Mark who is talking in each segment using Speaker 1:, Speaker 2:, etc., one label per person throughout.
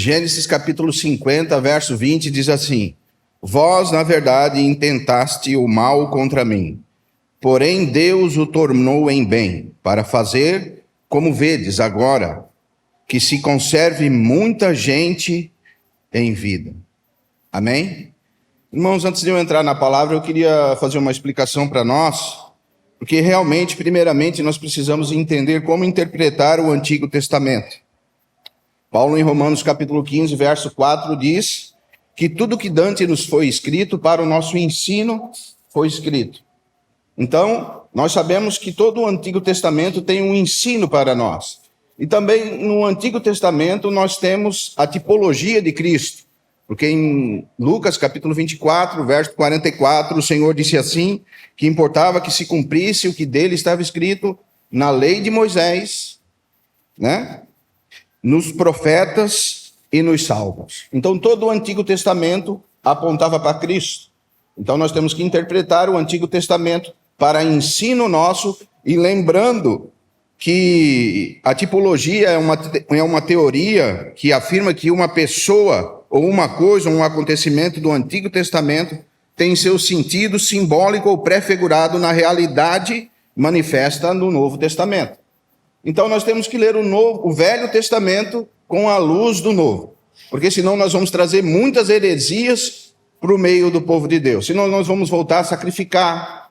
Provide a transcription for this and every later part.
Speaker 1: Gênesis capítulo 50, verso 20, diz assim: Vós, na verdade, intentaste o mal contra mim, porém Deus o tornou em bem, para fazer, como vedes agora, que se conserve muita gente em vida. Amém? Irmãos, antes de eu entrar na palavra, eu queria fazer uma explicação para nós, porque realmente, primeiramente, nós precisamos entender como interpretar o Antigo Testamento. Paulo, em Romanos capítulo 15, verso 4, diz que tudo que Dante nos foi escrito para o nosso ensino foi escrito. Então, nós sabemos que todo o Antigo Testamento tem um ensino para nós. E também no Antigo Testamento nós temos a tipologia de Cristo. Porque em Lucas capítulo 24, verso 44, o Senhor disse assim, que importava que se cumprisse o que dele estava escrito na lei de Moisés, né? Nos profetas e nos salmos. Então todo o Antigo Testamento apontava para Cristo. Então nós temos que interpretar o Antigo Testamento para ensino nosso, e lembrando que a tipologia é uma teoria que afirma que uma pessoa ou uma coisa, um acontecimento do Antigo Testamento tem seu sentido simbólico ou prefigurado na realidade manifesta no Novo Testamento. Então nós temos que ler o Velho Testamento com a luz do Novo, porque senão nós vamos trazer muitas heresias para o meio do povo de Deus. Senão nós vamos voltar a sacrificar,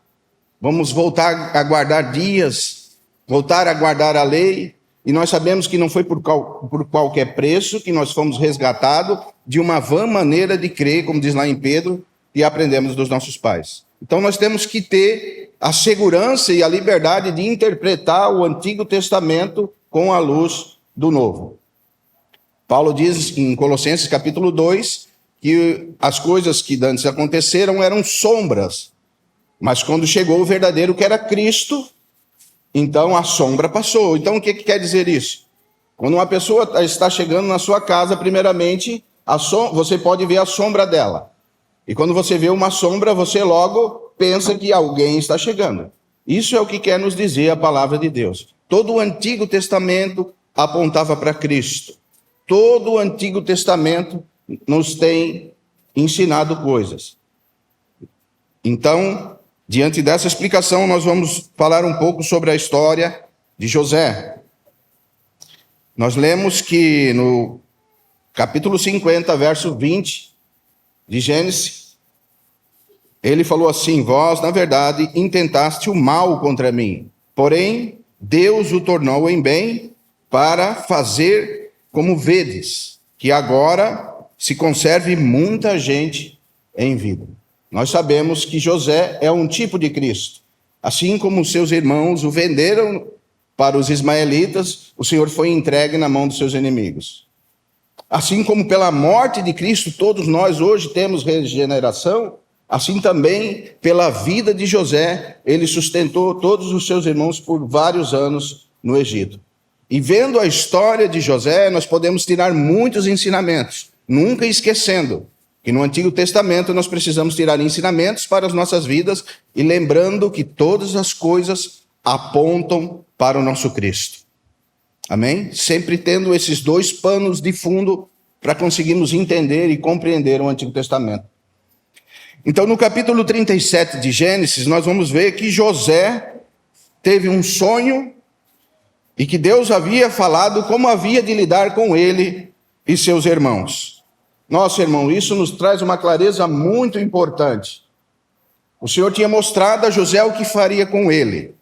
Speaker 1: vamos voltar a guardar dias, voltar a guardar a lei, e nós sabemos que não foi por qualquer preço que nós fomos resgatados de uma vã maneira de crer, como diz lá em Pedro, e aprendemos dos nossos pais. Então nós temos que ter a segurança e a liberdade de interpretar o Antigo Testamento com a luz do Novo. Paulo diz em Colossenses capítulo 2 que as coisas que antes aconteceram eram sombras, mas quando chegou o verdadeiro, que era Cristo, então a sombra passou. Então o que quer dizer isso? Quando uma pessoa está chegando na sua casa, primeiramente, você pode ver a sombra dela. E quando você vê uma sombra, você logo pensa que alguém está chegando. Isso é o que quer nos dizer a palavra de Deus. Todo o Antigo Testamento apontava para Cristo. Todo o Antigo Testamento nos tem ensinado coisas. Então, diante dessa explicação, nós vamos falar um pouco sobre a história de José. Nós lemos que no capítulo 50, verso 20 de Gênesis, ele falou assim: Vós, na verdade, intentaste o mal contra mim, porém, Deus o tornou em bem para fazer como vedes, que agora se conserve muita gente em vida. Nós sabemos que José é um tipo de Cristo. Assim como seus irmãos o venderam para os ismaelitas, o Senhor foi entregue na mão dos seus inimigos. Assim como pela morte de Cristo todos nós hoje temos regeneração, assim também pela vida de José, ele sustentou todos os seus irmãos por vários anos no Egito. E vendo a história de José, nós podemos tirar muitos ensinamentos, nunca esquecendo que no Antigo Testamento nós precisamos tirar ensinamentos para as nossas vidas e lembrando que todas as coisas apontam para o nosso Cristo. Amém? Sempre tendo esses dois panos de fundo para conseguirmos entender e compreender o Antigo Testamento. Então, no capítulo 37 de Gênesis, nós vamos ver que José teve um sonho e que Deus havia falado como havia de lidar com ele e seus irmãos. Nossa, irmão, isso nos traz uma clareza muito importante. O Senhor tinha mostrado a José o que faria com ele.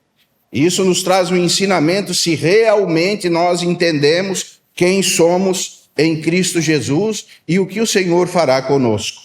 Speaker 1: E isso nos traz um ensinamento se realmente nós entendemos quem somos em Cristo Jesus e o que o Senhor fará conosco.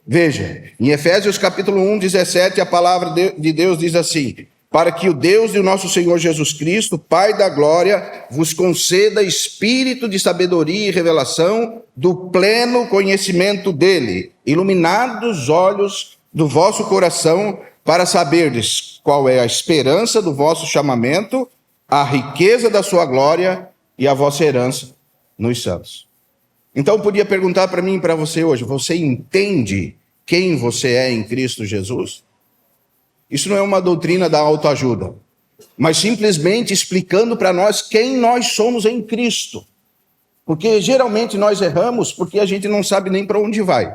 Speaker 1: Veja, em Efésios capítulo 1, 17, a palavra de Deus diz assim: Para que o Deus de nosso Senhor Jesus Cristo, Pai da glória, vos conceda espírito de sabedoria e revelação do pleno conhecimento dele, iluminados os olhos do vosso coração, para saberdes qual é a esperança do vosso chamamento, a riqueza da sua glória e a vossa herança nos céus. Então, eu podia perguntar para mim e para você hoje: você entende quem você é em Cristo Jesus? Isso não é uma doutrina da autoajuda, mas simplesmente explicando para nós quem nós somos em Cristo. Porque geralmente nós erramos porque a gente não sabe nem para onde vai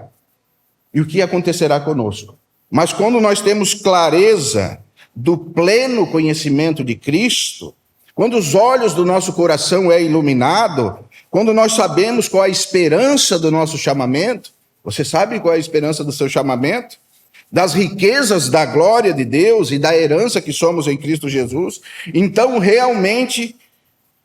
Speaker 1: e o que acontecerá conosco. Mas quando nós temos clareza do pleno conhecimento de Cristo, quando os olhos do nosso coração é iluminado, quando nós sabemos qual a esperança do nosso chamamento, você sabe qual é a esperança do seu chamamento? Das riquezas da glória de Deus e da herança que somos em Cristo Jesus, então realmente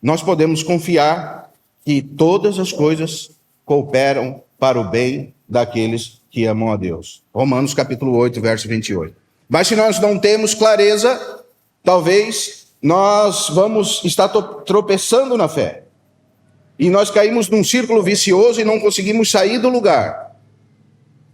Speaker 1: nós podemos confiar que todas as coisas cooperam para o bem daqueles que amam a Deus. Romanos capítulo 8, verso 28. Mas se nós não temos clareza, talvez nós vamos estar tropeçando na fé. E nós caímos num círculo vicioso e não conseguimos sair do lugar.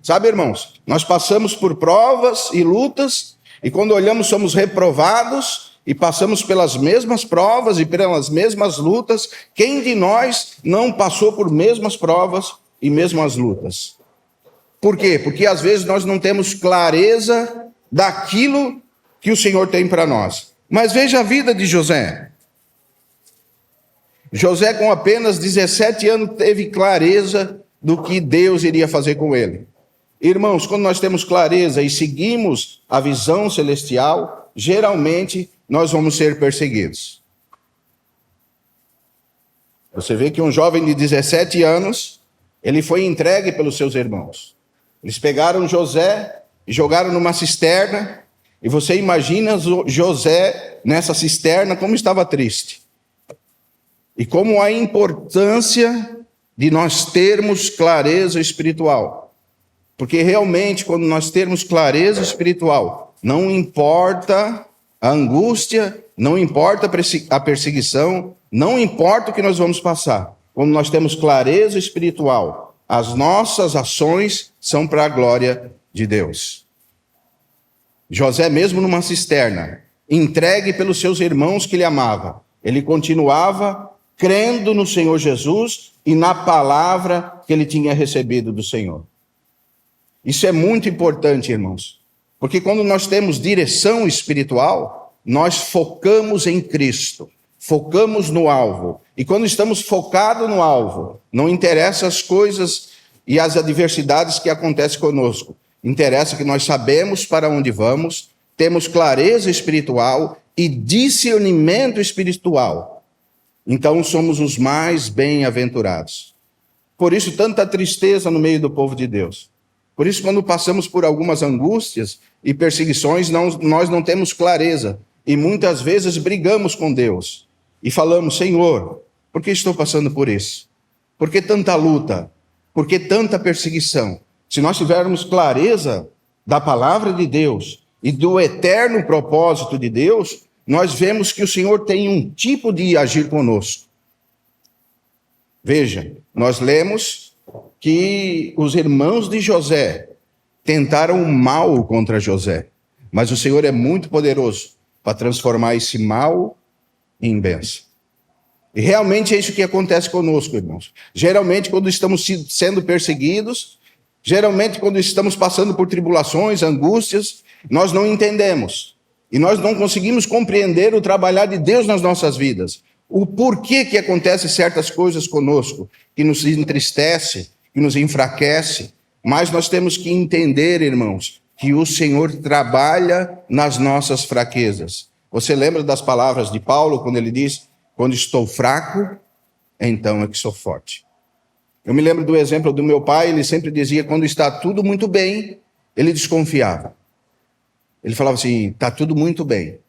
Speaker 1: Sabe, irmãos, nós passamos por provas e lutas, e quando olhamos somos reprovados, e passamos pelas mesmas provas e pelas mesmas lutas. Quem de nós não passou por mesmas provas e mesmas lutas? Por quê? Porque às vezes nós não temos clareza daquilo que o Senhor tem para nós. Mas veja a vida de José. José, com apenas 17 anos, teve clareza do que Deus iria fazer com ele. Irmãos, quando nós temos clareza e seguimos a visão celestial, geralmente nós vamos ser perseguidos. Você vê que um jovem de 17 anos, ele foi entregue pelos seus irmãos. Eles pegaram José e jogaram numa cisterna, e você imagina José nessa cisterna como estava triste. E como a importância de nós termos clareza espiritual. Porque realmente, quando nós termos clareza espiritual, não importa a angústia, não importa a perseguição, não importa o que nós vamos passar. Quando nós temos clareza espiritual, as nossas ações são para a glória de Deus. José, mesmo numa cisterna, entregue pelos seus irmãos que lhe amavam, ele continuava crendo no Senhor Jesus e na palavra que ele tinha recebido do Senhor. Isso é muito importante, irmãos, porque quando nós temos direção espiritual, nós focamos em Cristo, focamos no alvo. E quando estamos focados no alvo, não interessa as coisas e as adversidades que acontecem conosco. Interessa que nós sabemos para onde vamos, temos clareza espiritual e discernimento espiritual. Então somos os mais bem-aventurados. Por isso tanta tristeza no meio do povo de Deus. Por isso, quando passamos por algumas angústias e perseguições, nós não temos clareza. E muitas vezes brigamos com Deus. E falamos, Senhor, por que estou passando por isso? Por que tanta luta? Por que tanta perseguição? Se nós tivermos clareza da palavra de Deus e do eterno propósito de Deus, nós vemos que o Senhor tem um tipo de agir conosco. Veja, nós lemos que os irmãos de José tentaram o mal contra José, mas o Senhor é muito poderoso para transformar esse mal em bênção. E realmente é isso que acontece conosco, irmãos. Geralmente, quando estamos sendo perseguidos, geralmente, quando estamos passando por tribulações, angústias, nós não entendemos. E nós não conseguimos compreender o trabalhar de Deus nas nossas vidas. O porquê que acontecem certas coisas conosco, que nos entristece, que nos enfraquece, mas nós temos que entender, irmãos, que o Senhor trabalha nas nossas fraquezas. Você lembra das palavras de Paulo, quando ele diz, quando estou fraco, então é que sou forte. Eu me lembro do exemplo do meu pai, ele sempre dizia, quando está tudo muito bem, ele desconfiava. Ele falava assim, está tudo muito bem.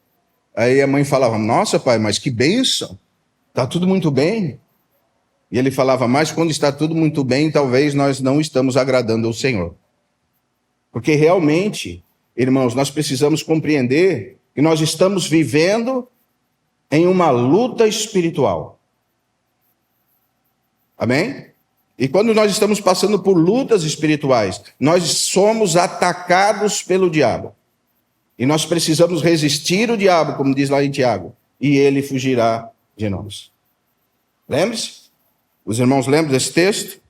Speaker 1: Aí a mãe falava, nossa pai, mas que bênção, está tudo muito bem. E ele falava, mas quando está tudo muito bem, talvez nós não estamos agradando ao Senhor. Porque realmente, irmãos, nós precisamos compreender que nós estamos vivendo em uma luta espiritual. Amém? E quando nós estamos passando por lutas espirituais, nós somos atacados pelo diabo. E nós precisamos resistir o diabo, como diz lá em Tiago, e ele fugirá de nós. Lembre-se? Os irmãos lembram desse texto?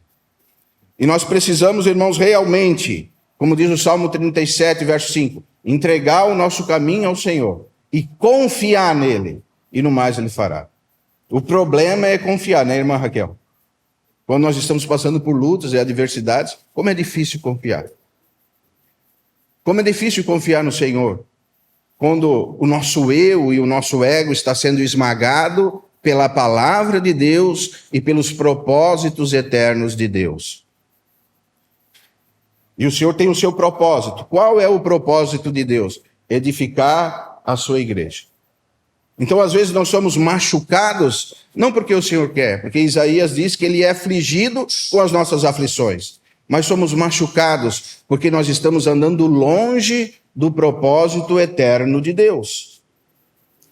Speaker 1: E nós precisamos, irmãos, realmente, como diz o Salmo 37, verso 5, entregar o nosso caminho ao Senhor e confiar nele, e no mais ele fará. O problema é confiar, né, irmã Raquel? Quando nós estamos passando por lutas e adversidades, como é difícil confiar. Como é difícil confiar no Senhor. Quando o nosso eu e o nosso ego está sendo esmagado pela palavra de Deus e pelos propósitos eternos de Deus. E o Senhor tem o seu propósito. Qual é o propósito de Deus? Edificar a sua igreja. Então, às vezes, nós somos machucados, não porque o Senhor quer, porque Isaías diz que Ele é afligido com as nossas aflições, mas somos machucados porque nós estamos andando longe do propósito eterno de Deus.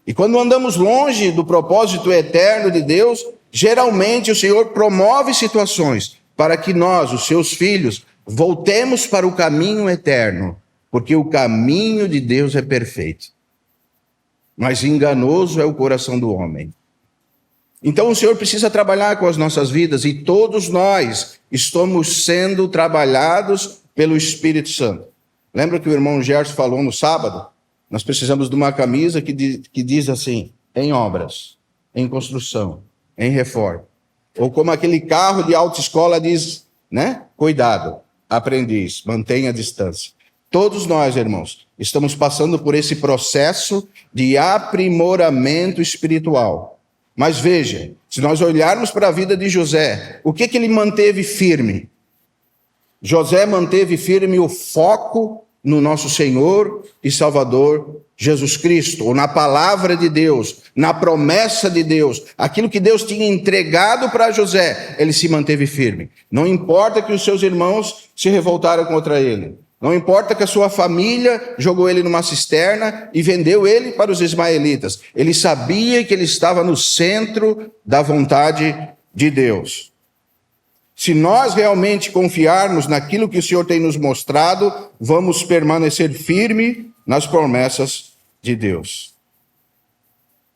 Speaker 1: E quando andamos longe do propósito eterno de Deus, geralmente o Senhor promove situações para que nós, os seus filhos, voltemos para o caminho eterno, porque o caminho de Deus é perfeito. Mas enganoso é o coração do homem. Então o Senhor precisa trabalhar com as nossas vidas e todos nós estamos sendo trabalhados pelo Espírito Santo. Lembra que o irmão Gerson falou no sábado? Nós precisamos de uma camisa que diz assim, em obras, em construção, em reforma. Ou como aquele carro de autoescola diz, né? Cuidado, aprendiz, mantenha a distância. Todos nós, irmãos, estamos passando por esse processo de aprimoramento espiritual. Mas veja, se nós olharmos para a vida de José, o que ele manteve firme? José manteve firme o foco no nosso Senhor e Salvador Jesus Cristo, ou na palavra de Deus, na promessa de Deus. Aquilo que Deus tinha entregado para José, ele se manteve firme. Não importa que os seus irmãos se revoltaram contra ele. Não importa que a sua família jogou ele numa cisterna e vendeu ele para os ismaelitas. Ele sabia que ele estava no centro da vontade de Deus. Se nós realmente confiarmos naquilo que o Senhor tem nos mostrado, vamos permanecer firme nas promessas de Deus.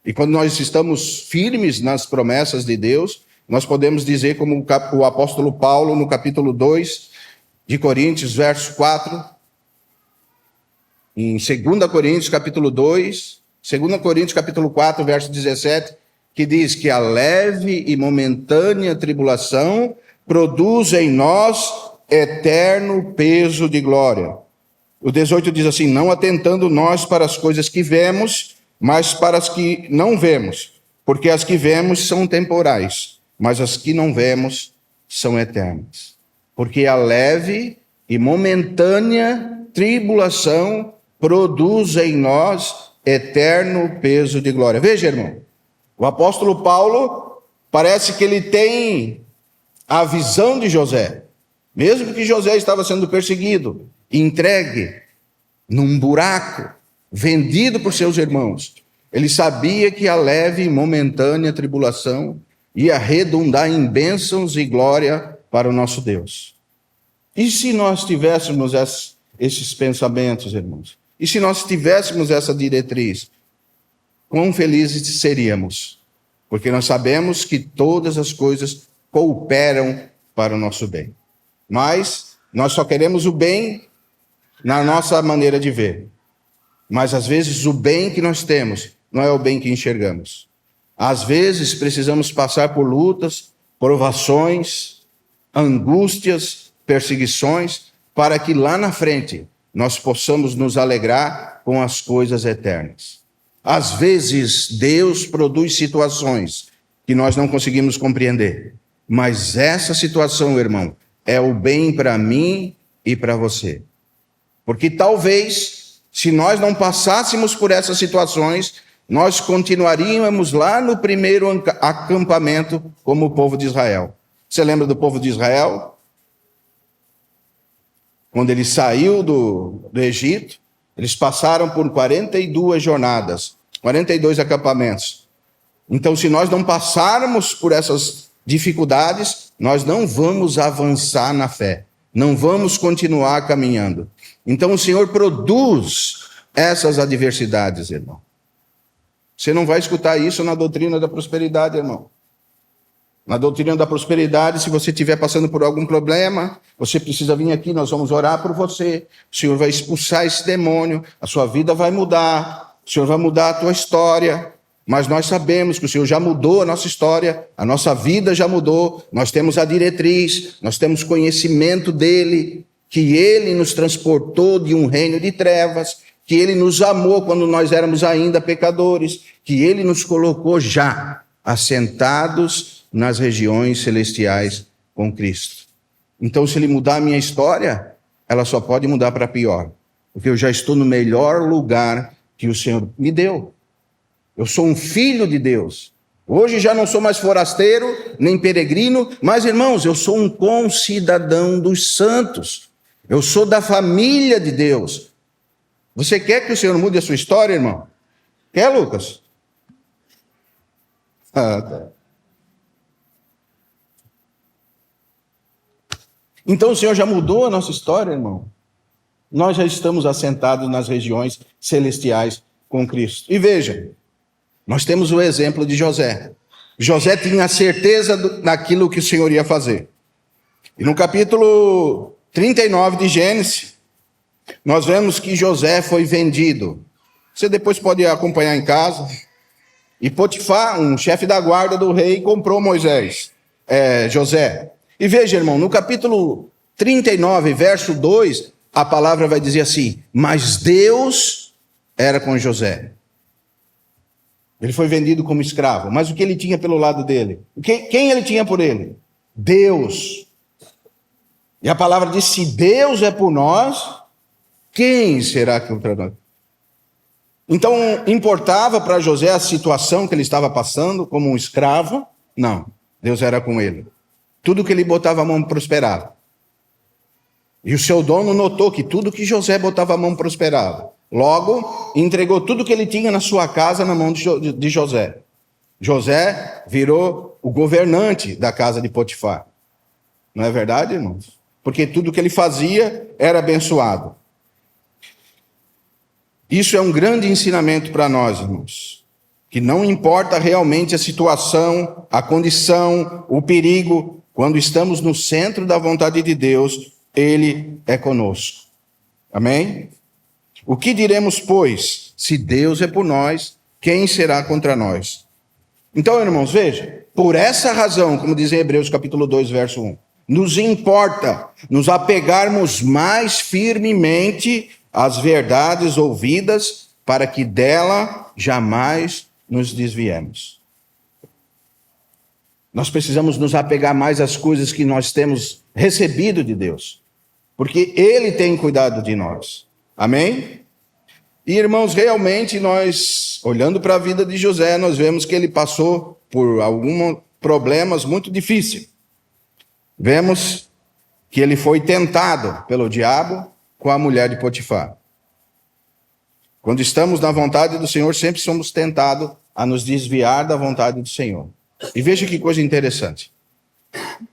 Speaker 1: E quando nós estamos firmes nas promessas de Deus, nós podemos dizer como o apóstolo Paulo no capítulo 2, de Coríntios, verso 4, em 2 Coríntios, capítulo 2, 2 Coríntios, capítulo 4, verso 17, que diz que a leve e momentânea tribulação produz em nós eterno peso de glória. O 18 diz assim, não atentando nós para as coisas que vemos, mas para as que não vemos, porque as que vemos são temporais, mas as que não vemos são eternas. Porque a leve e momentânea tribulação produz em nós eterno peso de glória. Veja, irmão, o apóstolo Paulo parece que ele tem a visão de José. Mesmo que José estava sendo perseguido, entregue num buraco, vendido por seus irmãos, ele sabia que a leve e momentânea tribulação ia redundar em bênçãos e glória para o nosso Deus. E se nós tivéssemos esses pensamentos, irmãos? E se nós tivéssemos essa diretriz? Quão felizes seríamos? Porque nós sabemos que todas as coisas cooperam para o nosso bem. Mas nós só queremos o bem na nossa maneira de ver. Mas às vezes o bem que nós temos não é o bem que enxergamos. Às vezes precisamos passar por lutas, provações, angústias, perseguições, para que lá na frente nós possamos nos alegrar com as coisas eternas. Às vezes Deus produz situações que nós não conseguimos compreender, mas essa situação, irmão, é o bem para mim e para você. Porque talvez, se nós não passássemos por essas situações, nós continuaríamos lá no primeiro acampamento como o povo de Israel. Você lembra do povo de Israel? Quando ele saiu do Egito, eles passaram por 42 jornadas, 42 acampamentos. Então, se nós não passarmos por essas dificuldades, nós não vamos avançar na fé, não vamos continuar caminhando. Então, o Senhor produz essas adversidades, irmão. Você não vai escutar isso na doutrina da prosperidade, irmão. Na doutrina da prosperidade, se você estiver passando por algum problema, você precisa vir aqui, nós vamos orar por você. O Senhor vai expulsar esse demônio, a sua vida vai mudar, o Senhor vai mudar a tua história. mas nós sabemos que o Senhor já mudou a nossa história, a nossa vida já mudou, nós temos a diretriz, nós temos conhecimento dele, que ele nos transportou de um reino de trevas, que ele nos amou quando nós éramos ainda pecadores, que ele nos colocou já assentados nas regiões celestiais com Cristo. Então, se ele mudar a minha história, ela só pode mudar para pior, porque eu já estou no melhor lugar que o Senhor me deu. Eu sou um filho de Deus. Hoje já não sou mais forasteiro, nem peregrino, mas, irmãos, eu sou um concidadão dos santos. Eu sou da família de Deus. Você quer que o Senhor mude a sua história, irmão? Quer, Lucas? Tá. Então o Senhor já mudou a nossa história, irmão. Nós já estamos assentados nas regiões celestiais com Cristo. E veja, nós temos o exemplo de José. José tinha a certeza daquilo que o Senhor ia fazer. E no capítulo 39 de Gênesis, nós vemos que José foi vendido. Você depois pode acompanhar em casa. E Potifar, um chefe da guarda do rei, comprou José. E veja, irmão, no capítulo 39, verso 2, a palavra vai dizer assim: mas Deus era com José. Ele foi vendido como escravo, mas o que ele tinha pelo lado dele? Quem ele tinha por ele? Deus. E a palavra diz: se Deus é por nós, quem será contra nós? Então, importava para José a situação que ele estava passando como um escravo? Não, Deus era com ele. Tudo que ele botava a mão prosperava. E o seu dono notou que tudo que José botava a mão prosperava. Logo, entregou tudo que ele tinha na sua casa na mão de José. José virou o governante da casa de Potifar. Não é verdade, irmãos? Porque tudo que ele fazia era abençoado. Isso é um grande ensinamento para nós, irmãos. Que não importa realmente a situação, a condição, o perigo, quando estamos no centro da vontade de Deus, Ele é conosco. Amém? O que diremos, pois? Se Deus é por nós, quem será contra nós? Então, irmãos, veja, por essa razão, como diz em Hebreus capítulo 2, verso 1, nos importa nos apegarmos mais firmemente às verdades ouvidas, para que dela jamais nos desviemos. Nós precisamos nos apegar mais às coisas que nós temos recebido de Deus, porque Ele tem cuidado de nós. Amém? E, irmãos, realmente nós, olhando para a vida de José, nós vemos que ele passou por alguns problemas muito difíceis. Vemos que ele foi tentado pelo diabo com a mulher de Potifar. Quando estamos na vontade do Senhor, sempre somos tentados a nos desviar da vontade do Senhor. E veja que coisa interessante.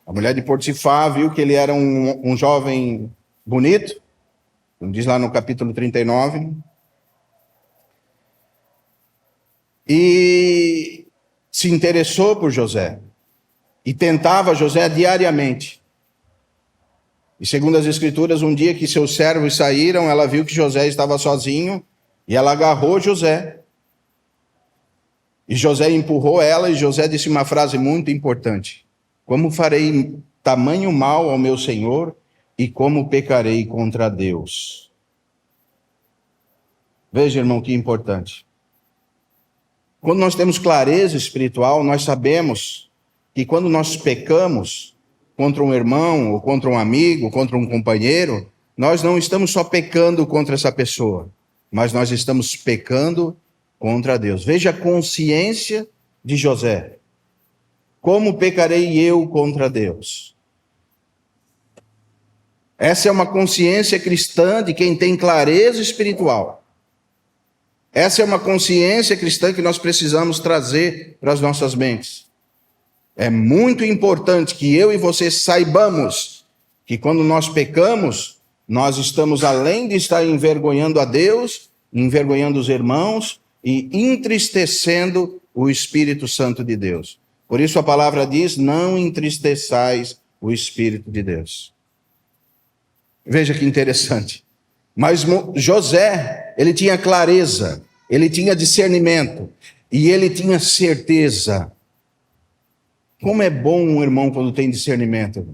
Speaker 1: A mulher de Potifar viu que ele era um jovem bonito, como diz lá no capítulo 39, e se interessou por José, e tentava José diariamente. E segundo as Escrituras, um dia que seus servos saíram, ela viu que José estava sozinho, e ela agarrou José. E José empurrou ela, e José disse uma frase muito importante: como farei tamanho mal ao meu Senhor, e como pecarei contra Deus? Veja, irmão, que importante. Quando nós temos clareza espiritual, nós sabemos que quando nós pecamos contra um irmão, ou contra um amigo, ou contra um companheiro, nós não estamos só pecando contra essa pessoa, mas nós estamos pecando contra Deus. Veja a consciência de José. Como pecarei eu contra Deus? Essa é uma consciência cristã de quem tem clareza espiritual. Essa é uma consciência cristã que nós precisamos trazer para as nossas mentes. É muito importante que eu e você saibamos que quando nós pecamos, nós estamos, além de estar envergonhando a Deus, envergonhando os irmãos e entristecendo o Espírito Santo de Deus. Por isso a palavra diz: não entristeçais o Espírito de Deus. Veja que interessante. Mas José, ele tinha clareza, ele tinha discernimento. E ele tinha certeza. Como é bom um irmão quando tem discernimento.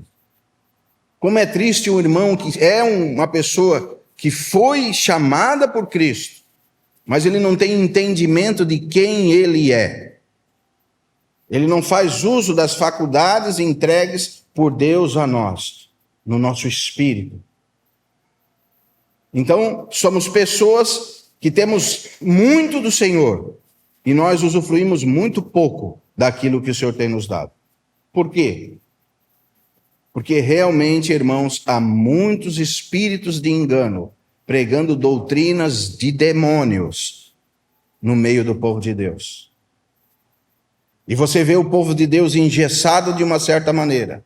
Speaker 1: Como é triste um irmão que é uma pessoa que foi chamada por Cristo, mas ele não tem entendimento de quem ele é. Ele não faz uso das faculdades entregues por Deus a nós, no nosso espírito. Então, somos pessoas que temos muito do Senhor e nós usufruímos muito pouco daquilo que o Senhor tem nos dado. Por quê? Porque realmente, irmãos, há muitos espíritos de engano pregando doutrinas de demônios no meio do povo de Deus. E você vê o povo de Deus engessado de uma certa maneira,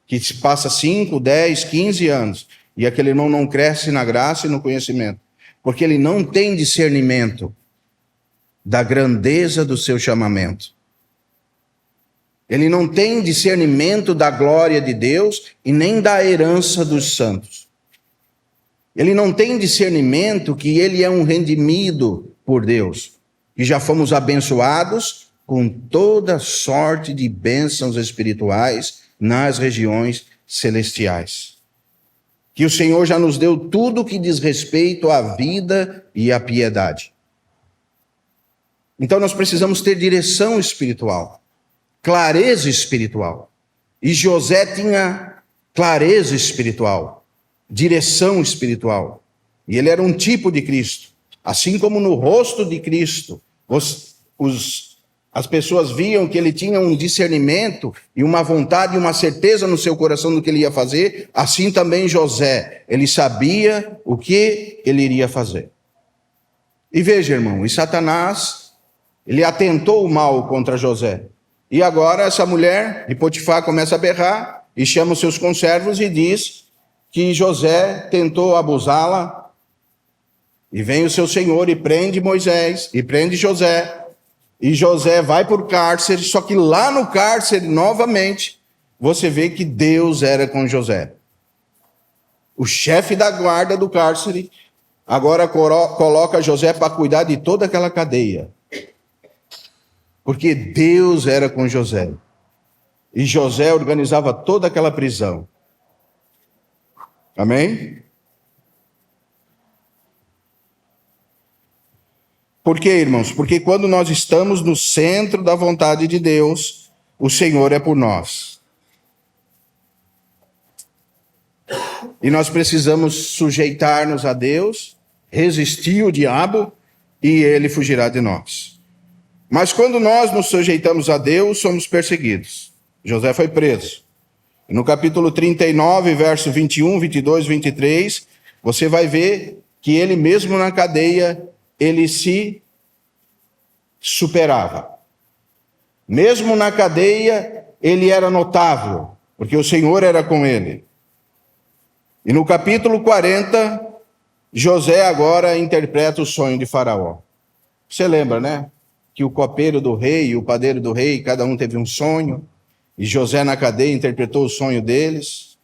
Speaker 1: que se passa 5, 10, 15 anos, e aquele irmão não cresce na graça e no conhecimento, porque ele não tem discernimento da grandeza do seu chamamento. Ele não tem discernimento da glória de Deus e nem da herança dos santos. Ele não tem discernimento que ele é um redimido por Deus, que já fomos abençoados com toda sorte de bênçãos espirituais nas regiões celestiais. Que o Senhor já nos deu tudo o que diz respeito à vida e à piedade. Então nós precisamos ter direção espiritual, clareza espiritual. E José tinha clareza espiritual, direção espiritual. E ele era um tipo de Cristo. Assim como no rosto de Cristo, as pessoas viam que ele tinha um discernimento e uma vontade e uma certeza no seu coração do que ele ia fazer, assim também José, ele sabia o que ele iria fazer. E veja, irmão, e Satanás, ele atentou o mal contra José. E agora essa mulher de Potifar começa a berrar e chama os seus conservos e diz que José tentou abusá-la. E vem o seu senhor e prende Moisés, e prende José. E José vai para o cárcere, só que lá no cárcere, novamente, você vê que Deus era com José. O chefe da guarda do cárcere agora coloca José para cuidar de toda aquela cadeia. Porque Deus era com José. E José organizava toda aquela prisão. Amém? Por quê, irmãos? Porque quando nós estamos no centro da vontade de Deus, o Senhor é por nós. E nós precisamos sujeitar-nos a Deus, resistir o diabo, e ele fugirá de nós. Mas quando nós nos sujeitamos a Deus, somos perseguidos. José foi preso. No capítulo 39, verso 21, 22, 23, você vai ver que ele mesmo na cadeia, ele se superava. Mesmo na cadeia, ele era notável, porque o Senhor era com ele. E no capítulo 40, José agora interpreta o sonho de Faraó. Você lembra, né? Que o copeiro do rei e o padeiro do rei, cada um teve um sonho, e José na cadeia interpretou o sonho deles,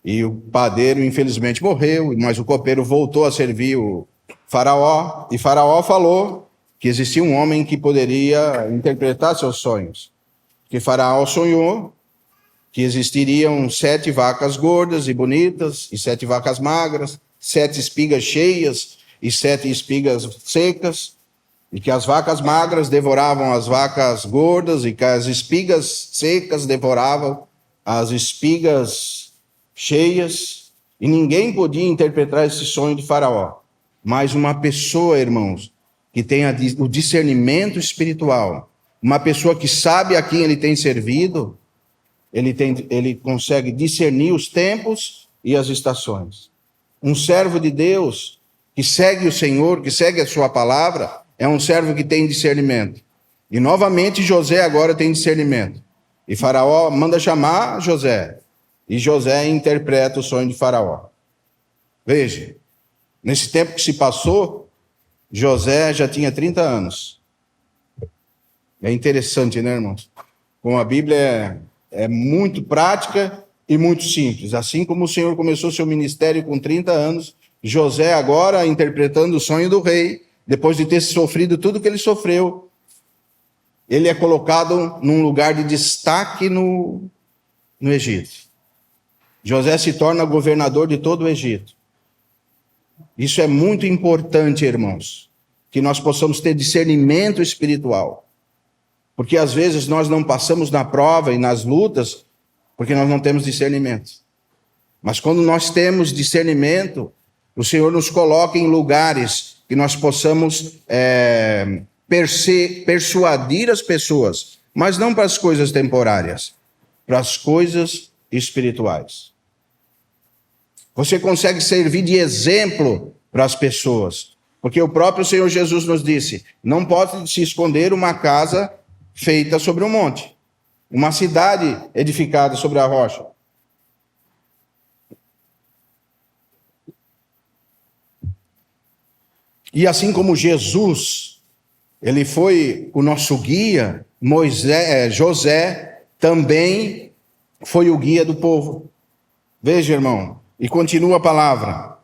Speaker 1: e o padeiro infelizmente morreu, mas o copeiro voltou a servir o Faraó, e Faraó falou que existia um homem que poderia interpretar seus sonhos, que Faraó sonhou que existiriam 7 vacas gordas e bonitas, e 7 vacas magras, 7 espigas cheias e 7 espigas secas, e que as vacas magras devoravam as vacas gordas, e que as espigas secas devoravam as espigas cheias, e ninguém podia interpretar esse sonho de Faraó. Mas uma pessoa, irmãos, que tem o discernimento espiritual, uma pessoa que sabe a quem ele tem servido, ele consegue discernir os tempos e as estações. Um servo de Deus que segue o Senhor, que segue a sua palavra, é um servo que tem discernimento. E novamente José agora tem discernimento. E Faraó manda chamar José. E José interpreta o sonho de Faraó. Veja, nesse tempo que se passou, José já tinha 30 anos. É interessante, né, irmãos? Como a Bíblia é muito prática e muito simples. Assim como o Senhor começou seu ministério com 30 anos, José agora interpretando o sonho do rei, depois de ter sofrido tudo que ele sofreu, ele é colocado num lugar de destaque no Egito. José se torna governador de todo o Egito. Isso é muito importante, irmãos, que nós possamos ter discernimento espiritual. Porque às vezes nós não passamos na prova e nas lutas porque nós não temos discernimento. Mas quando nós temos discernimento, o Senhor nos coloca em lugares que nós possamos persuadir as pessoas, mas não para as coisas temporárias, para as coisas espirituais. Você consegue servir de exemplo para as pessoas, porque o próprio Senhor Jesus nos disse: não pode se esconder uma casa feita sobre um monte, uma cidade edificada sobre a rocha. E assim como Jesus, ele foi o nosso guia, José também foi o guia do povo. Veja, irmão, e continua a palavra.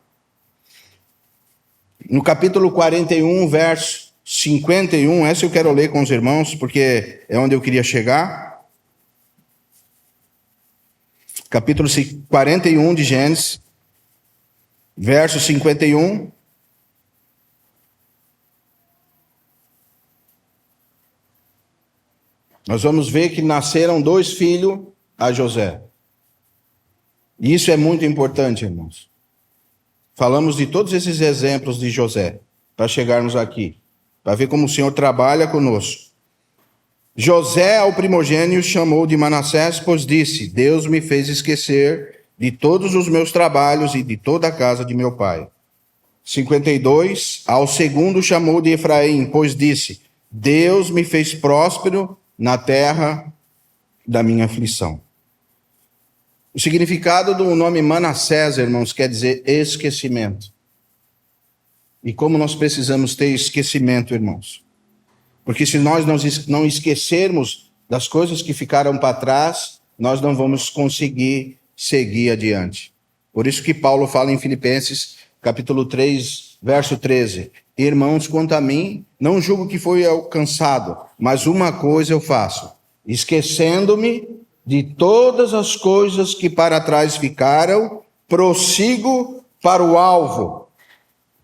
Speaker 1: No capítulo 41, verso 51, essa eu quero ler com os irmãos, porque é onde eu queria chegar. Capítulo 41 de Gênesis, verso 51. Nós vamos ver que nasceram 2 filhos a José. E isso é muito importante, irmãos. Falamos de todos esses exemplos de José, para chegarmos aqui, para ver como o Senhor trabalha conosco. José, ao primogênito, chamou de Manassés, pois disse: Deus me fez esquecer de todos os meus trabalhos e de toda a casa de meu pai. 52, ao segundo chamou de Efraim, pois disse: Deus me fez próspero na terra da minha aflição. O significado do nome Manassés, irmãos, quer dizer esquecimento. E como nós precisamos ter esquecimento, irmãos? Porque se nós não esquecermos das coisas que ficaram para trás, nós não vamos conseguir seguir adiante. Por isso que Paulo fala em Filipenses, capítulo 3, verso 13. Irmãos, quanto a mim, não julgo que foi alcançado, mas uma coisa eu faço, esquecendo-me de todas as coisas que para trás ficaram, prossigo para o alvo,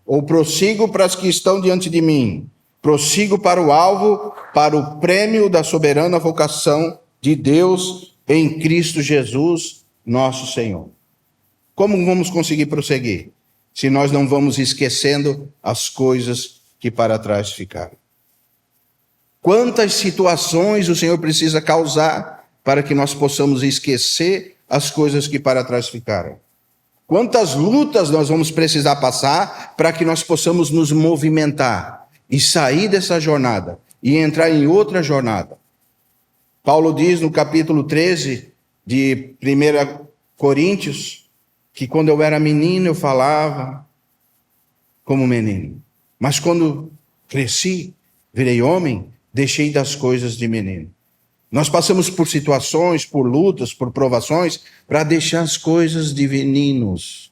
Speaker 1: ou prossigo para as que estão diante de mim, prossigo para o alvo, para o prêmio da soberana vocação de Deus em Cristo Jesus, nosso Senhor. Como vamos conseguir prosseguir se nós não vamos esquecendo as coisas que para trás ficaram? Quantas situações o Senhor precisa causar para que nós possamos esquecer as coisas que para trás ficaram? Quantas lutas nós vamos precisar passar para que nós possamos nos movimentar e sair dessa jornada e entrar em outra jornada? Paulo diz no capítulo 13 de 1 Coríntios que quando eu era menino eu falava como menino, mas quando cresci, virei homem, deixei das coisas de menino. Nós passamos por situações, por lutas, por provações, para deixar as coisas de meninos,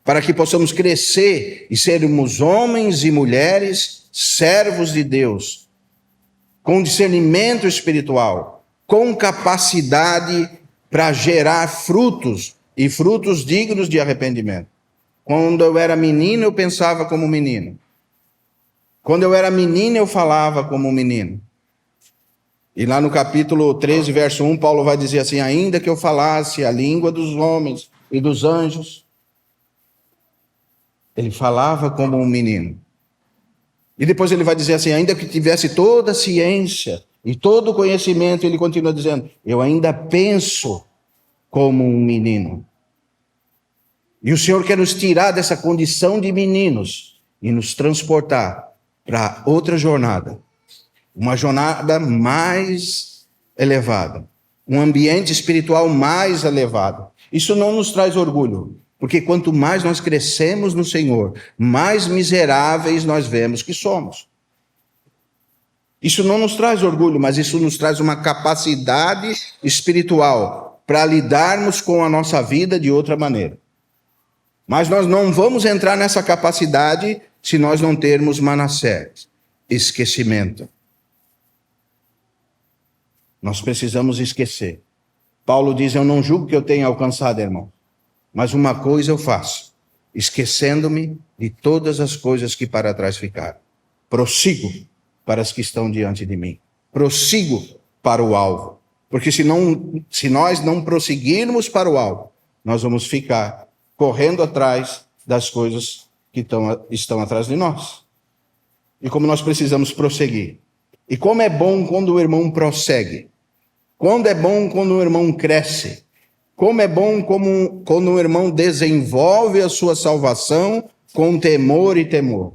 Speaker 1: para que possamos crescer e sermos homens e mulheres, servos de Deus, com discernimento espiritual, com capacidade para gerar frutos, e frutos dignos de arrependimento. Quando eu era menino, eu pensava como menino. Quando eu era menino, eu falava como menino. E lá no capítulo 13, verso 1, Paulo vai dizer assim: ainda que eu falasse a língua dos homens e dos anjos, ele falava como um menino. E depois ele vai dizer assim: ainda que tivesse toda a ciência e todo o conhecimento, ele continua dizendo: eu ainda penso como um menino. E o Senhor quer nos tirar dessa condição de meninos e nos transportar para outra jornada. Uma jornada mais elevada. Um ambiente espiritual mais elevado. Isso não nos traz orgulho, porque quanto mais nós crescemos no Senhor, mais miseráveis nós vemos que somos. Isso não nos traz orgulho, mas isso nos traz uma capacidade espiritual para lidarmos com a nossa vida de outra maneira. Mas nós não vamos entrar nessa capacidade se nós não termos Manassés, esquecimento. Nós precisamos esquecer. Paulo diz, eu não julgo que eu tenha alcançado, irmão, mas uma coisa eu faço, esquecendo-me de todas as coisas que para trás ficaram. Prossigo para as que estão diante de mim. Prossigo para o alvo. Porque se nós não prosseguirmos para o alvo, nós vamos ficar correndo atrás das coisas que estão atrás de nós. E como nós precisamos prosseguir. E como é bom quando o irmão prossegue. Quando é bom quando o irmão cresce. Como é bom quando o irmão desenvolve a sua salvação com temor e temor.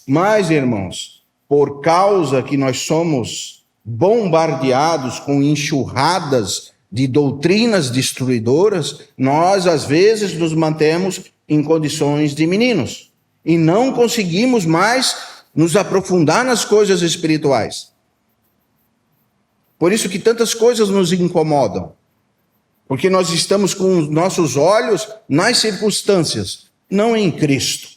Speaker 1: Mas, irmãos, por causa que nós somos bombardeados com enxurradas de doutrinas destruidoras, nós às vezes nos mantemos em condições de meninos e não conseguimos mais nos aprofundar nas coisas espirituais. Por isso que tantas coisas nos incomodam, porque nós estamos com os nossos olhos nas circunstâncias, não em Cristo.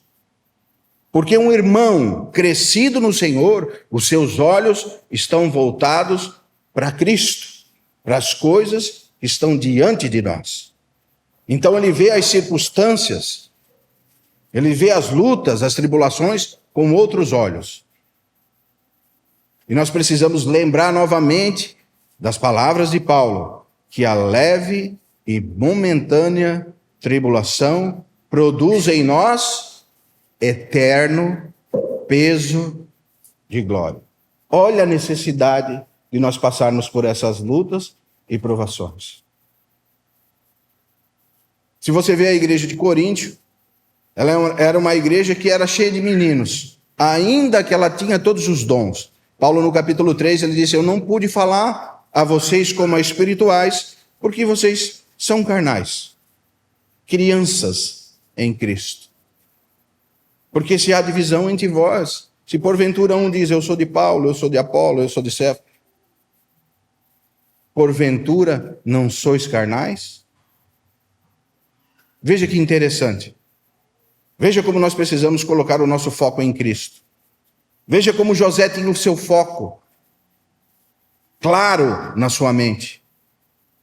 Speaker 1: Porque um irmão crescido no Senhor, os seus olhos estão voltados para Cristo, para as coisas que estão diante de nós. Então ele vê as circunstâncias, ele vê as lutas, as tribulações com outros olhos. E nós precisamos lembrar novamente das palavras de Paulo, que a leve e momentânea tribulação produz em nós eterno peso de glória. Olha a necessidade de nós passarmos por essas lutas e provações. Se você vê a igreja de Coríntio, ela era uma igreja que era cheia de meninos, ainda que ela tinha todos os dons. Paulo, no capítulo 3, ele disse, eu não pude falar a vocês como a espirituais, porque vocês são carnais, crianças em Cristo. Porque se há divisão entre vós, se porventura um diz, eu sou de Paulo, eu sou de Apolo, eu sou de Cefas, porventura não sois carnais? Veja que interessante. Veja como nós precisamos colocar o nosso foco em Cristo. Veja como José tinha o seu foco claro na sua mente.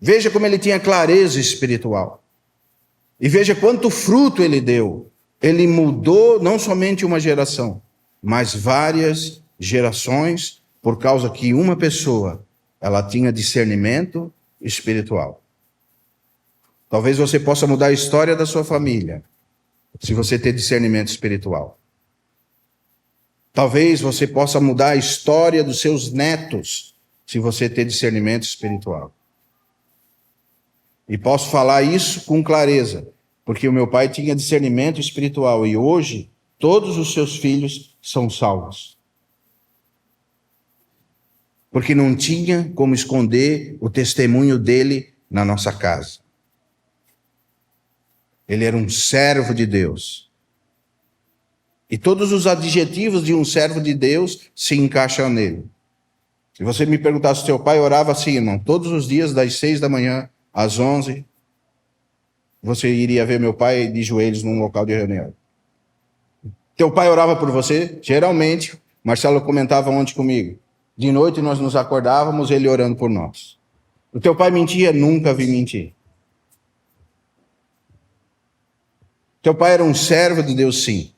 Speaker 1: Veja como ele tinha clareza espiritual. E veja quanto fruto ele deu. Ele mudou não somente uma geração, mas várias gerações, por causa que uma pessoa, ela tinha discernimento espiritual. Talvez você possa mudar a história da sua família, se você ter discernimento espiritual. Talvez você possa mudar a história dos seus netos, se você ter discernimento espiritual. E posso falar isso com clareza, porque o meu pai tinha discernimento espiritual e hoje todos os seus filhos são salvos. Porque não tinha como esconder o testemunho dele na nossa casa. Ele era um servo de Deus. E todos os adjetivos de um servo de Deus se encaixam nele. Se você me perguntasse se seu pai orava assim, irmão, todos os dias das 6 da manhã às 11, você iria ver meu pai de joelhos num local de reunião. Teu pai orava por você? Geralmente, Marcelo comentava ontem comigo, de noite nós nos acordávamos, ele orando por nós. O teu pai mentia? Nunca vi mentir. Teu pai era um servo de Deus, sim.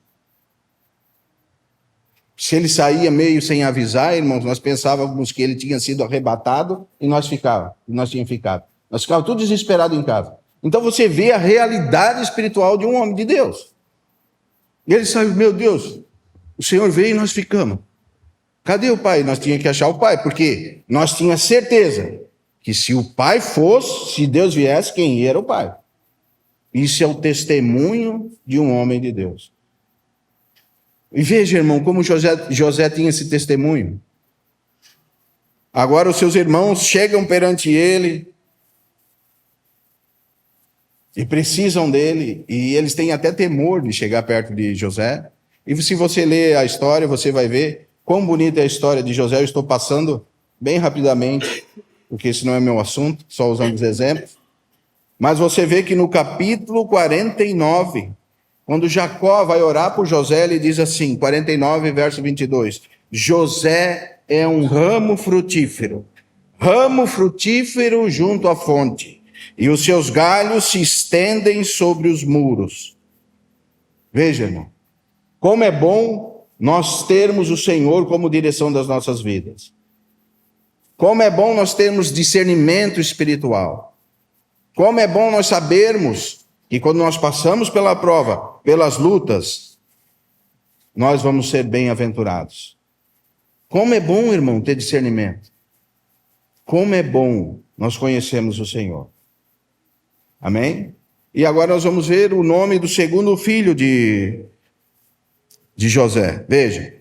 Speaker 1: Se ele saía meio sem avisar, irmãos, nós pensávamos que ele tinha sido arrebatado e nós tínhamos ficado. Nós ficávamos todos desesperados em casa. Então você vê a realidade espiritual de um homem de Deus. E ele sabe, meu Deus, o Senhor veio e nós ficamos. Cadê o pai? Nós tínhamos que achar o pai, porque nós tínhamos certeza que se o pai fosse, se Deus viesse, quem era o pai? Isso é o testemunho de um homem de Deus. E veja, irmão, como José tinha esse testemunho. Agora os seus irmãos chegam perante ele e precisam dele, e eles têm até temor de chegar perto de José. E se você ler a história, você vai ver quão bonita é a história de José. Eu estou passando bem rapidamente, porque esse não é meu assunto, só usando os exemplos. Mas você vê que no capítulo 49, Quando Jacó vai orar por José, ele diz assim, 49, verso 22, José é um ramo frutífero junto à fonte, e os seus galhos se estendem sobre os muros. Veja, irmão, como é bom nós termos o Senhor como direção das nossas vidas. Como é bom nós termos discernimento espiritual. Como é bom nós sabermos que quando nós passamos pela prova, pelas lutas, nós vamos ser bem-aventurados. Como é bom, irmão, ter discernimento. Como é bom nós conhecermos o Senhor. Amém? E agora nós vamos ver o nome do segundo filho de José. Veja.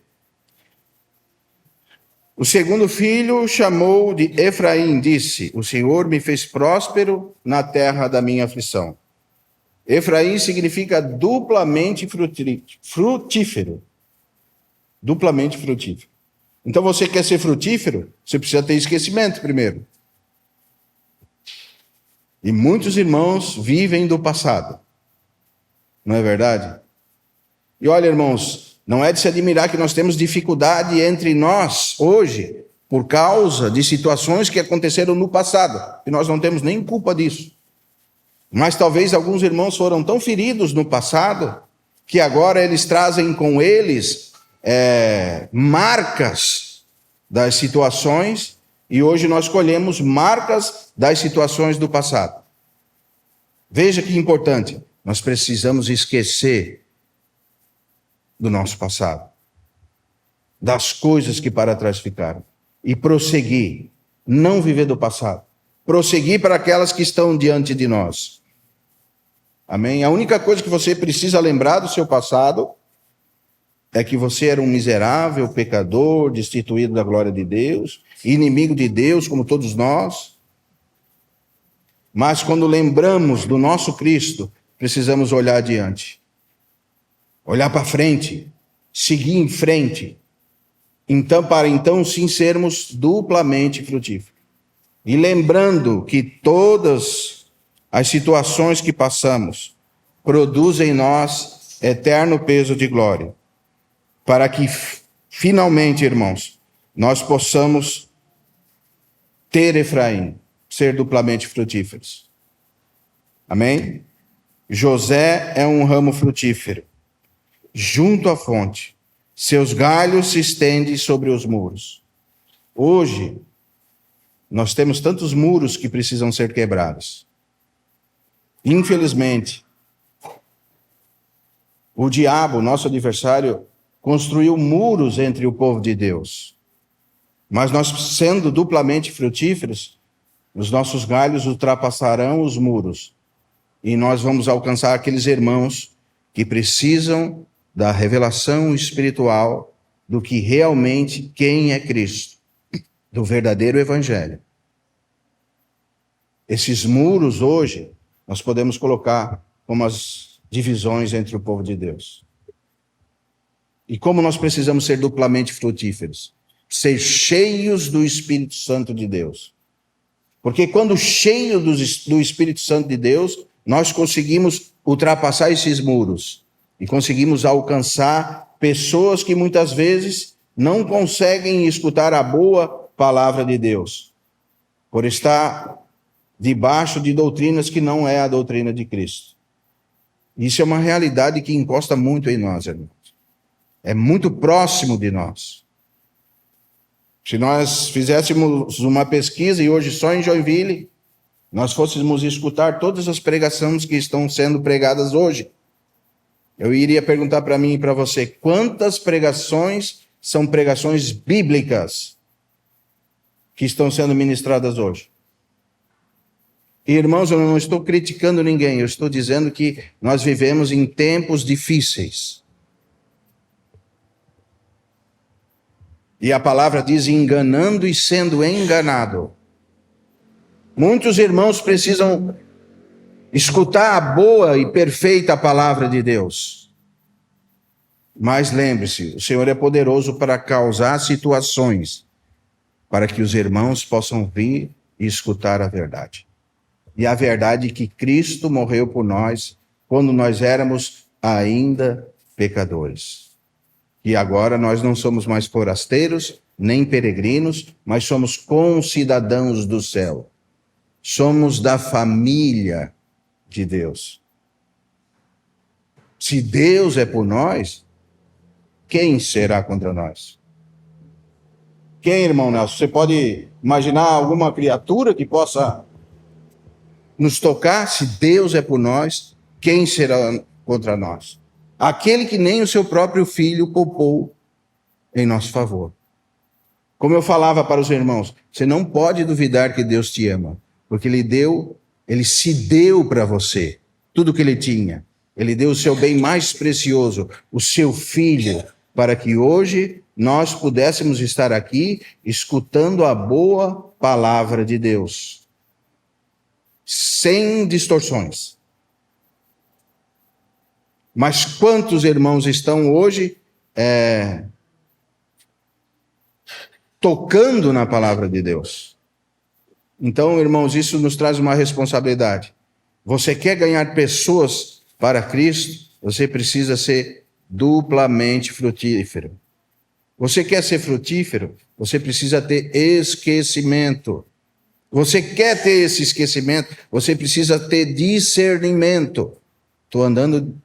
Speaker 1: O segundo filho chamou de Efraim, disse, o Senhor me fez próspero na terra da minha aflição. Efraim significa duplamente frutífero. Duplamente frutífero. Então você quer ser frutífero? Você precisa ter esquecimento primeiro. E muitos irmãos vivem do passado. Não é verdade? E olha, irmãos, não é de se admirar que nós temos dificuldade entre nós hoje por causa de situações que aconteceram no passado. E nós não temos nem culpa disso. Mas talvez alguns irmãos foram tão feridos no passado que agora eles trazem com eles marcas das situações e hoje nós colhemos marcas das situações do passado. Veja que importante, nós precisamos esquecer do nosso passado, das coisas que para trás ficaram e prosseguir, não viver do passado, prosseguir para aquelas que estão diante de nós. Amém? A única coisa que você precisa lembrar do seu passado é que você era um miserável, pecador, destituído da glória de Deus, inimigo de Deus, como todos nós. Mas quando lembramos do nosso Cristo, precisamos olhar adiante. Olhar para frente, seguir em frente. Então, para então sim sermos duplamente frutíferos. E lembrando que todas as situações que passamos produzem em nós eterno peso de glória. Para que, finalmente, irmãos, nós possamos ter Efraim, ser duplamente frutíferos. Amém? José é um ramo frutífero, junto à fonte. Seus galhos se estendem sobre os muros. Hoje, nós temos tantos muros que precisam ser quebrados. Infelizmente, o diabo, nosso adversário, construiu muros entre o povo de Deus. Mas nós, sendo duplamente frutíferos, os nossos galhos ultrapassarão os muros. E nós vamos alcançar aqueles irmãos que precisam da revelação espiritual do que realmente quem é Cristo, do verdadeiro evangelho. Esses muros hoje, nós podemos colocar como as divisões entre o povo de Deus. E como nós precisamos ser duplamente frutíferos? Ser cheios do Espírito Santo de Deus. Porque quando cheios do Espírito Santo de Deus, nós conseguimos ultrapassar esses muros. E conseguimos alcançar pessoas que muitas vezes não conseguem escutar a boa palavra de Deus. Por estar debaixo de doutrinas que não é a doutrina de Cristo. Isso é uma realidade que encosta muito em nós, irmãos. É muito próximo de nós. Se nós fizéssemos uma pesquisa, e hoje só em Joinville, nós fôssemos escutar todas as pregações que estão sendo pregadas hoje, eu iria perguntar para mim e para você, quantas pregações são pregações bíblicas que estão sendo ministradas hoje? E, irmãos, eu não estou criticando ninguém, eu estou dizendo que nós vivemos em tempos difíceis. E a palavra diz enganando e sendo enganado. Muitos irmãos precisam escutar a boa e perfeita palavra de Deus. Mas lembre-se, o Senhor é poderoso para causar situações para que os irmãos possam vir e escutar a verdade. E a verdade é que Cristo morreu por nós quando nós éramos ainda pecadores. E agora nós não somos mais forasteiros, nem peregrinos, mas somos concidadãos do céu. Somos da família de Deus. Se Deus é por nós, quem será contra nós? Quem, irmão Nelson? Você pode imaginar alguma criatura que possa nos tocar? Se Deus é por nós, quem será contra nós? Aquele que nem o seu próprio filho poupou em nosso favor. Como eu falava para os irmãos, você não pode duvidar que Deus te ama, porque ele se deu para você tudo que ele tinha. Ele deu o seu bem mais precioso, o seu filho, para que hoje nós pudéssemos estar aqui escutando a boa palavra de Deus, sem distorções. Mas quantos irmãos estão hoje tocando na palavra de Deus? Então, irmãos, isso nos traz uma responsabilidade. Você quer ganhar pessoas para Cristo, você precisa ser duplamente frutífero. Você quer ser frutífero, você precisa ter esquecimento. Você quer ter esse esquecimento, você precisa ter discernimento. Estou andando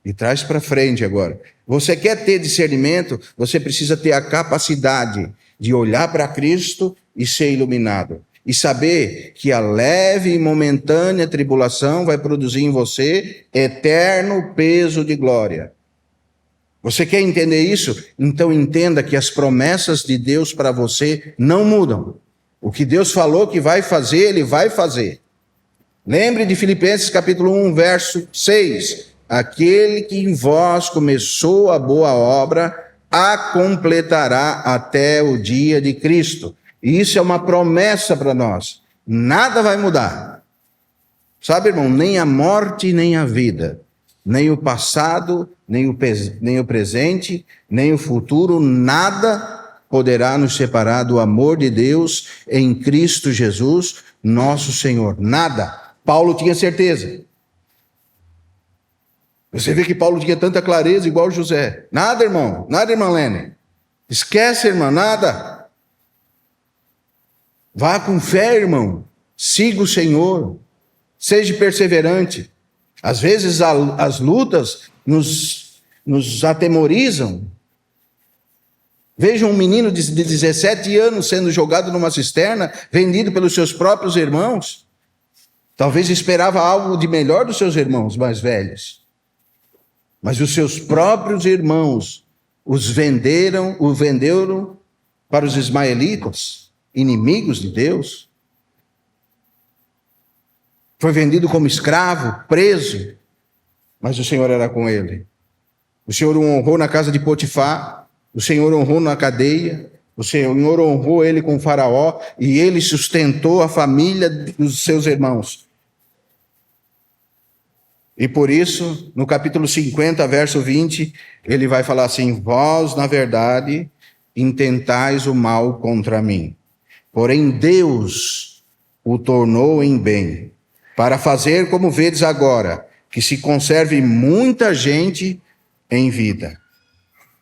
Speaker 1: de trás para frente agora. Você quer ter discernimento, você precisa ter a capacidade de olhar para Cristo e ser iluminado. E saber que a leve e momentânea tribulação vai produzir em você eterno peso de glória. Você quer entender isso? Então entenda que as promessas de Deus para você não mudam. O que Deus falou que vai fazer, Ele vai fazer. Lembre de Filipenses capítulo 1, verso 6. Aquele que em vós começou a boa obra, a completará até o dia de Cristo. E isso é uma promessa para nós. Nada vai mudar. Sabe, irmão, nem a morte, nem a vida, nem o passado, nem o presente, nem o futuro, nada poderá nos separar do amor de Deus em Cristo Jesus, nosso Senhor. Nada. Paulo tinha certeza. Você vê que Paulo tinha tanta clareza igual José. Nada, irmão. Nada, irmã Lene. Esquece, irmã, nada. Vá com fé, irmão. Siga o Senhor. Seja perseverante. Às vezes as lutas nos atemorizam. Veja um menino de 17 anos sendo jogado numa cisterna, vendido pelos seus próprios irmãos. Talvez esperava algo de melhor dos seus irmãos mais velhos. Mas os seus próprios irmãos o venderam para os ismaelitas, inimigos de Deus. Foi vendido como escravo, preso, mas o Senhor era com ele. O Senhor o honrou na casa de Potifar, o Senhor honrou na cadeia, o Senhor honrou ele com Faraó e ele sustentou a família dos seus irmãos. E por isso, no capítulo 50, verso 20, ele vai falar assim: vós, na verdade, intentais o mal contra mim. Porém, Deus o tornou em bem, para fazer como vedes agora, que se conserve muita gente em vida.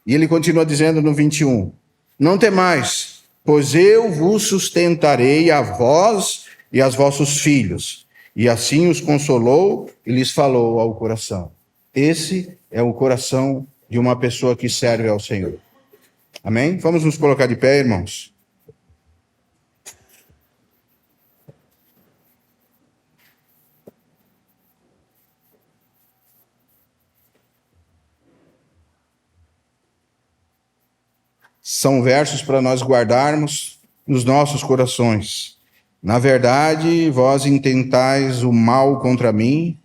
Speaker 1: E ele continua dizendo no 21, não temais, pois eu vos sustentarei a vós e aos vossos filhos. E assim os consolou e lhes falou ao coração. Esse é o coração de uma pessoa que serve ao Senhor. Amém? Vamos nos colocar de pé, irmãos. São versos para nós guardarmos nos nossos corações. Na verdade, vós intentais o mal contra mim,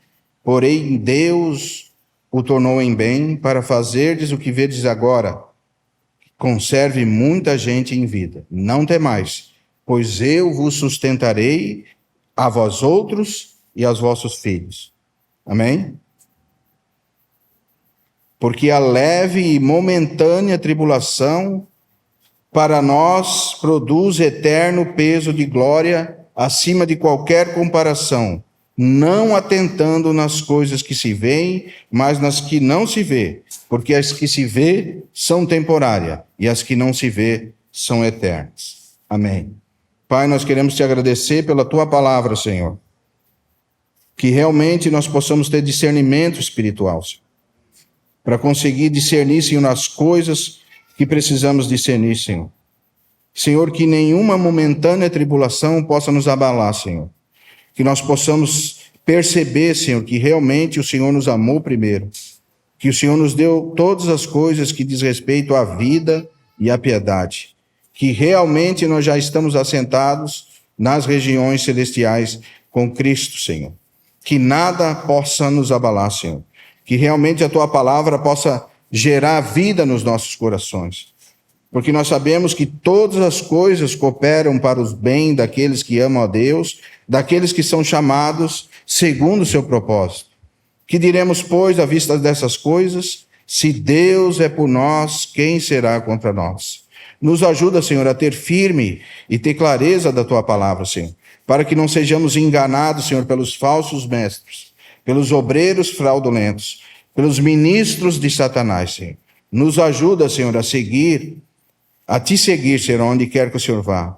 Speaker 1: porém Deus o tornou em bem para fazerdes o que vedes agora. Conserve muita gente em vida. Não temais, pois eu vos sustentarei a vós outros e aos vossos filhos. Amém? Porque a leve e momentânea tribulação para nós produz eterno peso de glória acima de qualquer comparação, não atentando nas coisas que se veem, mas nas que não se vê, porque as que se vê são temporárias e as que não se vê são eternas. Amém. Pai, nós queremos te agradecer pela tua palavra, Senhor, que realmente nós possamos ter discernimento espiritual, Senhor, para conseguir discernir, Senhor, as coisas que precisamos discernir, Senhor. Senhor, que nenhuma momentânea tribulação possa nos abalar, Senhor. Que nós possamos perceber, Senhor, que realmente o Senhor nos amou primeiro. Que o Senhor nos deu todas as coisas que diz respeito à vida e à piedade. Que realmente nós já estamos assentados nas regiões celestiais com Cristo, Senhor. Que nada possa nos abalar, Senhor. Que realmente a tua palavra possa gerar vida nos nossos corações. Porque nós sabemos que todas as coisas cooperam para os bem daqueles que amam a Deus, daqueles que são chamados segundo o seu propósito. Que diremos, pois, à vista dessas coisas? Se Deus é por nós, quem será contra nós? Nos ajuda, Senhor, a ter firme e ter clareza da tua palavra, Senhor, para que não sejamos enganados, Senhor, pelos falsos mestres, pelos obreiros fraudulentos, pelos ministros de Satanás, Senhor. Nos ajuda, Senhor, a te seguir, Senhor, onde quer que o Senhor vá.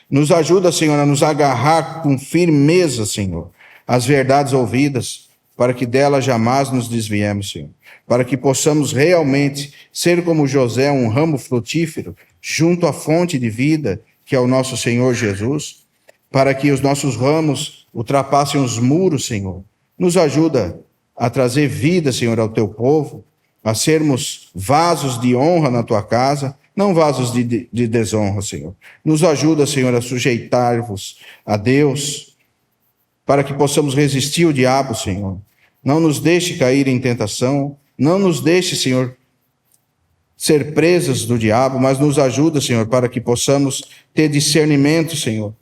Speaker 1: Nos ajuda, Senhor, a nos agarrar com firmeza, Senhor, às verdades ouvidas, para que delas jamais nos desviemos, Senhor. Para que possamos realmente ser como José, um ramo frutífero, junto à fonte de vida, que é o nosso Senhor Jesus, para que os nossos ramos ultrapassem os muros, Senhor. Nos ajuda a trazer vida, Senhor, ao teu povo, a sermos vasos de honra na tua casa, não vasos de desonra, Senhor. Nos ajuda, Senhor, a sujeitar-vos a Deus, para que possamos resistir ao diabo, Senhor. Não nos deixe cair em tentação, não nos deixe, Senhor, ser presas do diabo, mas nos ajuda, Senhor, para que possamos ter discernimento, Senhor.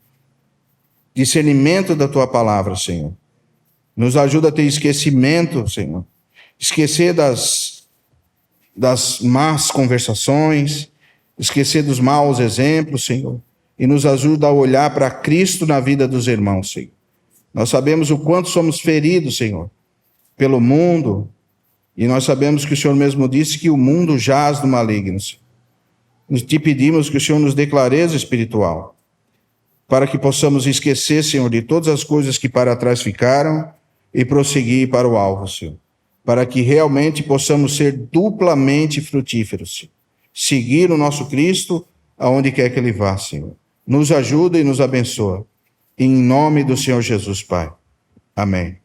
Speaker 1: Discernimento da tua palavra, Senhor. Nos ajuda a ter esquecimento, Senhor. Esquecer das más conversações, esquecer dos maus exemplos, Senhor, e nos ajuda a olhar para Cristo na vida dos irmãos, Senhor. Nós sabemos o quanto somos feridos, Senhor, pelo mundo, e nós sabemos que o Senhor mesmo disse que o mundo jaz do maligno, Senhor. Nós te pedimos que o Senhor nos dê clareza espiritual, para que possamos esquecer, Senhor, de todas as coisas que para trás ficaram e prosseguir para o alvo, Senhor, para que realmente possamos ser duplamente frutíferos, Senhor. Seguir o nosso Cristo aonde quer que Ele vá, Senhor. Nos ajuda e nos abençoa. Em nome do Senhor Jesus, Pai. Amém.